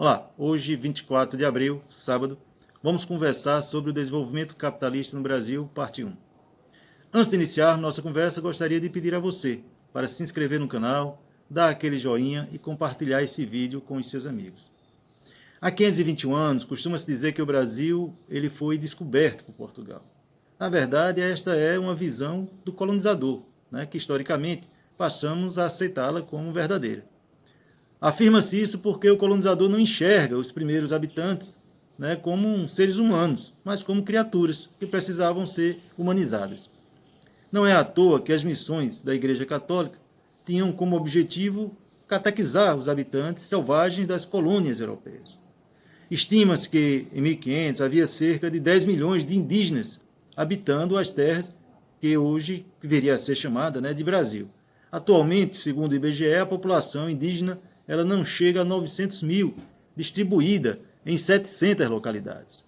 Olá, hoje, 24 de abril, sábado, vamos conversar sobre o desenvolvimento capitalista no Brasil, parte 1. Antes de iniciar nossa conversa, gostaria de pedir a você para se inscrever no canal, dar aquele joinha e compartilhar esse vídeo com os seus amigos. Há 521 anos, costuma-se dizer que o Brasil ele foi descoberto por Portugal. Na verdade, esta é uma visão do colonizador, que historicamente passamos a aceitá-la como verdadeira. Afirma-se isso porque o colonizador não enxerga os primeiros habitantes como seres humanos, mas como criaturas que precisavam ser humanizadas. Não é à toa que as missões da Igreja Católica tinham como objetivo catequizar os habitantes selvagens das colônias europeias. Estima-se que, em 1500, havia cerca de 10 milhões de indígenas habitando as terras que hoje deveria ser chamada de Brasil. Atualmente, segundo o IBGE, a população indígena ela não chega a 900 mil, distribuída em 700 localidades.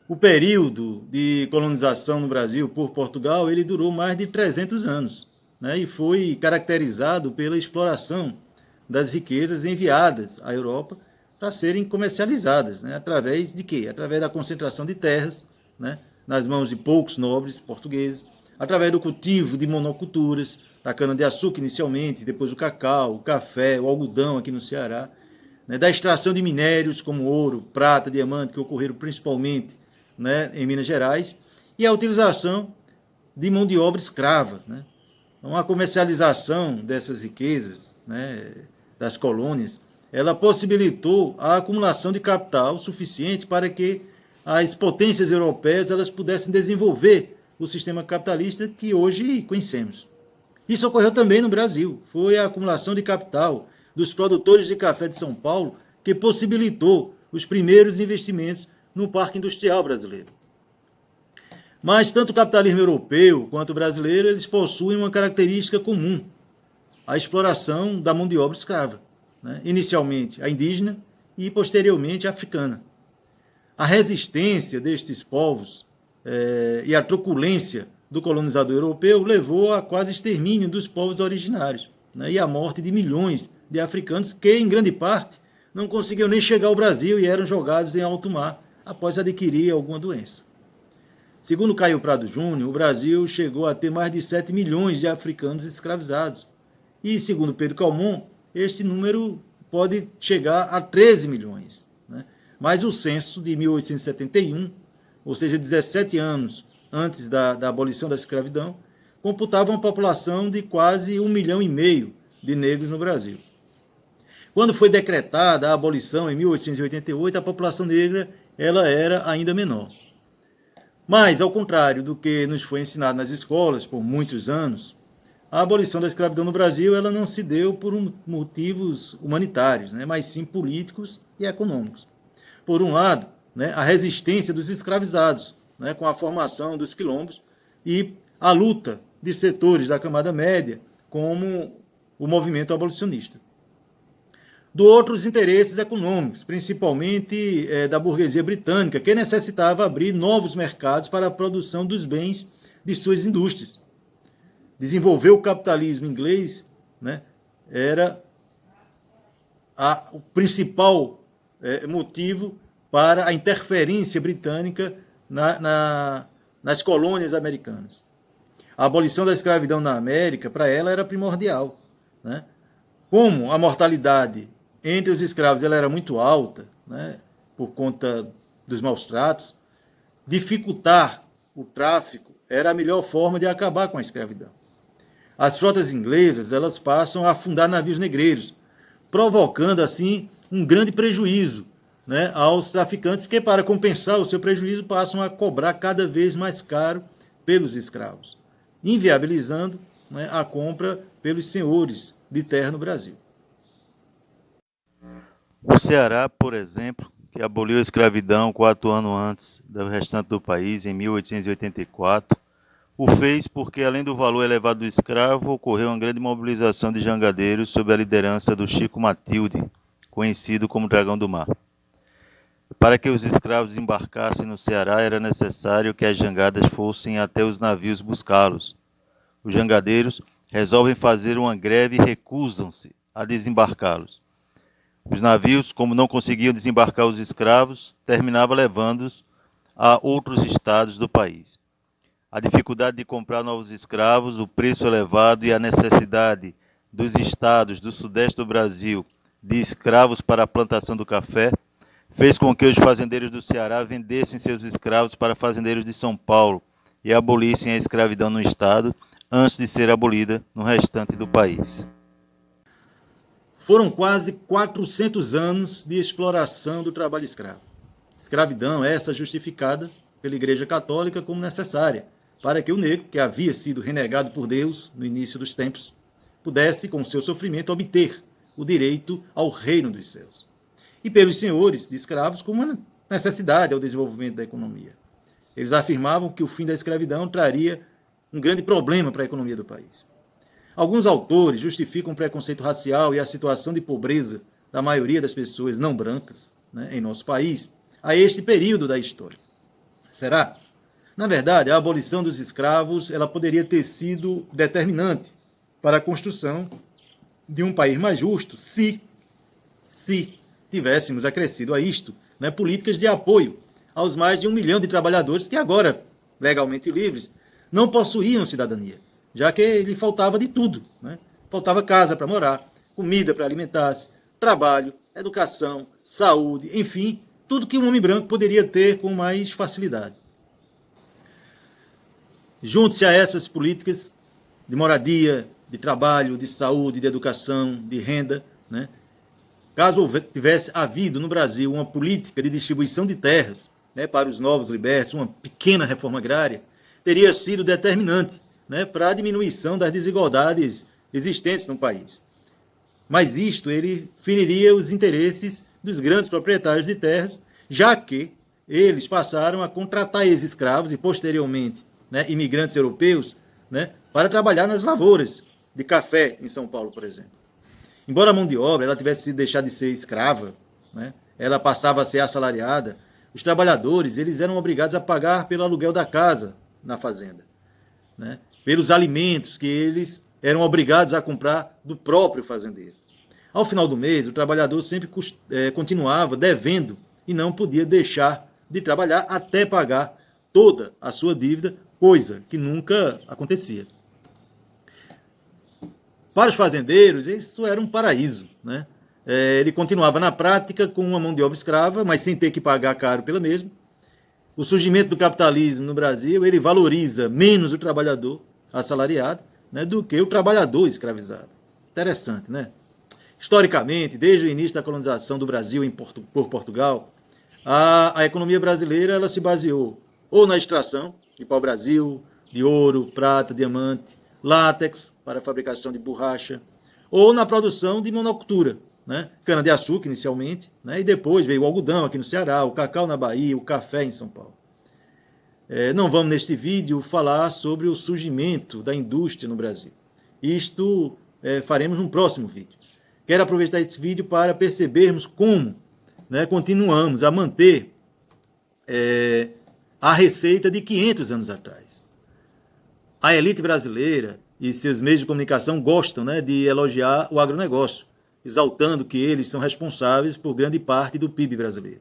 O período de colonização no Brasil por Portugal ele durou mais de 300 anos e foi caracterizado pela exploração das riquezas enviadas à Europa para serem comercializadas, através de quê? Através da concentração de terras, nas mãos de poucos nobres portugueses, através do cultivo de monoculturas, da cana-de-açúcar inicialmente, depois o cacau, o café, o algodão aqui no Ceará, da extração de minérios como ouro, prata, diamante, que ocorreram principalmente em Minas Gerais, e a utilização de mão de obra escrava. Então, a comercialização dessas riquezas, das colônias, ela possibilitou a acumulação de capital suficiente para que as potências europeias elas pudessem desenvolver o sistema capitalista que hoje conhecemos. Isso ocorreu também no Brasil. Foi a acumulação de capital dos produtores de café de São Paulo que possibilitou os primeiros investimentos no parque industrial brasileiro. Mas tanto o capitalismo europeu quanto o brasileiro, eles possuem uma característica comum: a exploração da mão de obra escrava, inicialmente a indígena e posteriormente a africana. A resistência destes povos e a truculência do colonizador europeu levou a quase extermínio dos povos originários e a morte de milhões de africanos que, em grande parte, não conseguiam nem chegar ao Brasil e eram jogados em alto mar após adquirir alguma doença. Segundo Caio Prado Júnior, o Brasil chegou a ter mais de 7 milhões de africanos escravizados. E, segundo Pedro Calmon, este número pode chegar a 13 milhões. Mas o censo de 1871, ou seja, 17 anos antes da abolição da escravidão, computava uma população de quase 1,5 milhão de negros no Brasil. Quando foi decretada a abolição, em 1888, a população negra ela era ainda menor. Mas, ao contrário do que nos foi ensinado nas escolas por muitos anos, a abolição da escravidão no Brasil ela não se deu por motivos humanitários, mas sim políticos e econômicos. Por um lado, a resistência dos escravizados, com a formação dos quilombos e a luta de setores da camada média, como o movimento abolicionista. Do outro, os interesses econômicos, principalmente da burguesia britânica, que necessitava abrir novos mercados para a produção dos bens de suas indústrias. Desenvolver o capitalismo inglês era o principal motivo para a interferência britânica nas colônias americanas. A abolição da escravidão na América, para ela, era primordial. Como a mortalidade entre os escravos ela era muito alta, por conta dos maus tratos, dificultar o tráfico era a melhor forma de acabar com a escravidão. As frotas inglesas elas passam a afundar navios negreiros, provocando, assim, um grande prejuízo aos traficantes que, para compensar o seu prejuízo, passam a cobrar cada vez mais caro pelos escravos, inviabilizando a compra pelos senhores de terra no Brasil. O Ceará, por exemplo, que aboliu a escravidão 4 anos antes do restante do país, em 1884, o fez porque, além do valor elevado do escravo, ocorreu uma grande mobilização de jangadeiros sob a liderança do Chico Matilde, conhecido como Dragão do Mar. Para que os escravos embarcassem no Ceará, era necessário que as jangadas fossem até os navios buscá-los. Os jangadeiros resolvem fazer uma greve e recusam-se a desembarcá-los. Os navios, como não conseguiam desembarcar os escravos, terminavam levando-os a outros estados do país. A dificuldade de comprar novos escravos, o preço elevado e a necessidade dos estados do sudeste do Brasil de escravos para a plantação do café fez com que os fazendeiros do Ceará vendessem seus escravos para fazendeiros de São Paulo e abolissem a escravidão no estado antes de ser abolida no restante do país. Foram quase 400 anos de exploração do trabalho escravo. Escravidão essa justificada pela Igreja Católica como necessária para que o negro, que havia sido renegado por Deus no início dos tempos, pudesse, com seu sofrimento, obter o direito ao reino dos céus. E pelos senhores de escravos como uma necessidade ao desenvolvimento da economia. Eles afirmavam que o fim da escravidão traria um grande problema para a economia do país. Alguns autores justificam o preconceito racial e a situação de pobreza da maioria das pessoas não brancas, em nosso país a este período da história. Será? Na verdade, a abolição dos escravos ela poderia ter sido determinante para a construção de um país mais justo se tivéssemos acrescido a isto políticas de apoio aos mais de 1 milhão de trabalhadores que agora, legalmente livres, não possuíam cidadania, já que lhe faltava de tudo. Faltava casa para morar, comida para alimentar-se, trabalho, educação, saúde, enfim, tudo que um homem branco poderia ter com mais facilidade. Junte-se a essas políticas de moradia, de trabalho, de saúde, de educação, de renda, caso tivesse havido no Brasil uma política de distribuição de terras para os novos libertos, uma pequena reforma agrária, teria sido determinante para a diminuição das desigualdades existentes no país. Mas isto ele feriria os interesses dos grandes proprietários de terras, já que eles passaram a contratar ex-escravos e, posteriormente, imigrantes europeus, para trabalhar nas lavouras de café em São Paulo, por exemplo. Embora a mão de obra ela tivesse deixado de ser escrava, ela passava a ser assalariada, os trabalhadores eles eram obrigados a pagar pelo aluguel da casa na fazenda, pelos alimentos que eles eram obrigados a comprar do próprio fazendeiro. Ao final do mês, o trabalhador sempre continuava devendo e não podia deixar de trabalhar até pagar toda a sua dívida, coisa que nunca acontecia. Para os fazendeiros, isso era um paraíso. Ele continuava na prática com uma mão de obra escrava, mas sem ter que pagar caro pela mesma. O surgimento do capitalismo no Brasil, ele valoriza menos o trabalhador assalariado do que o trabalhador escravizado. Interessante, né? Historicamente, desde o início da colonização do Brasil por Portugal, a economia brasileira ela se baseou ou na extração de pau-brasil, de ouro, prata, diamante, látex para a fabricação de borracha, ou na produção de monocultura, cana-de-açúcar inicialmente, e depois veio o algodão aqui no Ceará, o cacau na Bahia, o café em São Paulo. Não vamos neste vídeo falar sobre o surgimento da indústria no Brasil. Isto faremos num próximo vídeo. Quero aproveitar esse vídeo para percebermos como continuamos a manter a receita de 500 anos atrás. A elite brasileira e seus meios de comunicação gostam de elogiar o agronegócio, exaltando que eles são responsáveis por grande parte do PIB brasileiro.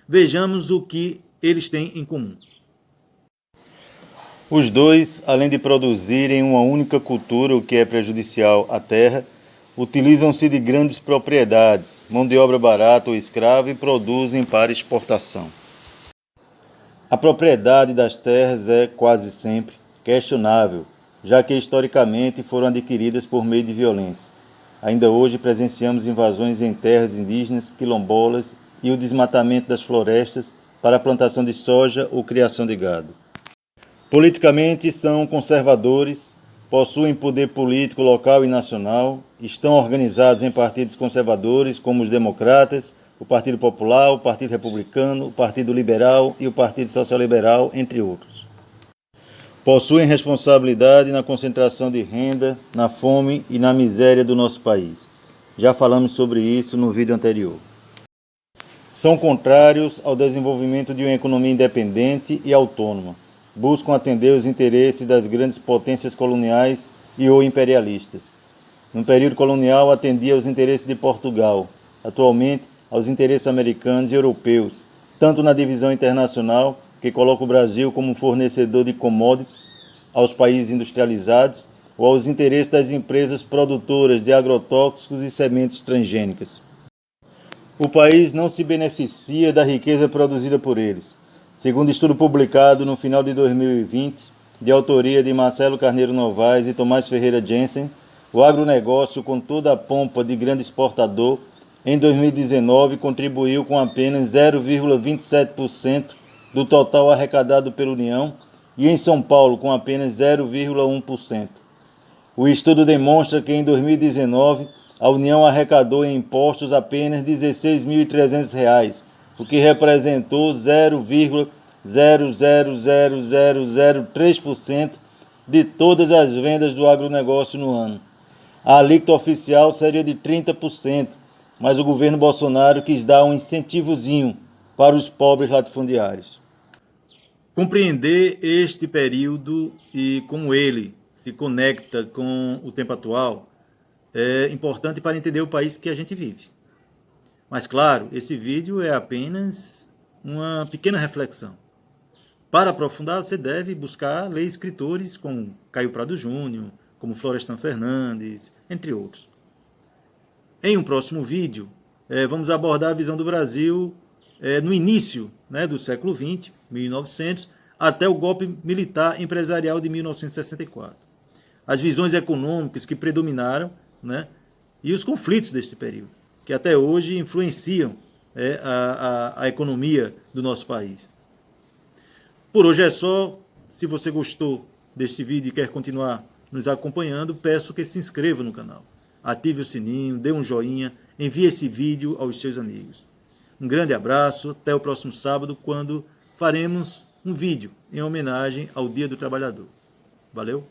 Vejamos o que eles têm em comum. Os dois, além de produzirem uma única cultura, o que é prejudicial à terra, utilizam-se de grandes propriedades, mão de obra barata ou escrava e produzem para exportação. A propriedade das terras é, quase sempre, questionável, já que historicamente foram adquiridas por meio de violência. Ainda hoje presenciamos invasões em terras indígenas, quilombolas e o desmatamento das florestas para a plantação de soja ou criação de gado. Politicamente são conservadores, possuem poder político local e nacional, estão organizados em partidos conservadores como os democratas, o Partido Popular, o Partido Republicano, o Partido Liberal e o Partido Social Liberal, entre outros. Possuem responsabilidade na concentração de renda, na fome e na miséria do nosso país. Já falamos sobre isso no vídeo anterior. São contrários ao desenvolvimento de uma economia independente e autônoma. Buscam atender os interesses das grandes potências coloniais e ou imperialistas. No período colonial, atendia aos interesses de Portugal, atualmente aos interesses americanos e europeus, tanto na divisão internacional, que coloca o Brasil como fornecedor de commodities aos países industrializados, ou aos interesses das empresas produtoras de agrotóxicos e sementes transgênicas. O país não se beneficia da riqueza produzida por eles. Segundo estudo publicado no final de 2020, de autoria de Marcelo Carneiro Novaes e Tomás Ferreira Jensen, o agronegócio, com toda a pompa de grande exportador, em 2019 contribuiu com apenas 0,27% do total arrecadado pela União e em São Paulo com apenas 0,1%. O estudo demonstra que em 2019 a União arrecadou em impostos apenas R$ 16.300, o que representou 0,00003% de todas as vendas do agronegócio no ano. A alíquota oficial seria de 30%, mas o governo Bolsonaro quis dar um incentivozinho para os pobres latifundiários. Compreender este período e como ele se conecta com o tempo atual é importante para entender o país que a gente vive. Mas, claro, esse vídeo é apenas uma pequena reflexão. Para aprofundar, você deve buscar ler escritores como Caio Prado Júnior, como Florestan Fernandes, entre outros. Em um próximo vídeo, vamos abordar a visão do Brasil no início do século XX, 1900, até o golpe militar empresarial de 1964. As visões econômicas que predominaram, e os conflitos deste período, que até hoje influenciam a economia do nosso país. Por hoje é só. Se você gostou deste vídeo e quer continuar nos acompanhando, peço que se inscreva no canal, ative o sininho, dê um joinha, envie esse vídeo aos seus amigos. Um grande abraço, até o próximo sábado, quando faremos um vídeo em homenagem ao Dia do Trabalhador. Valeu!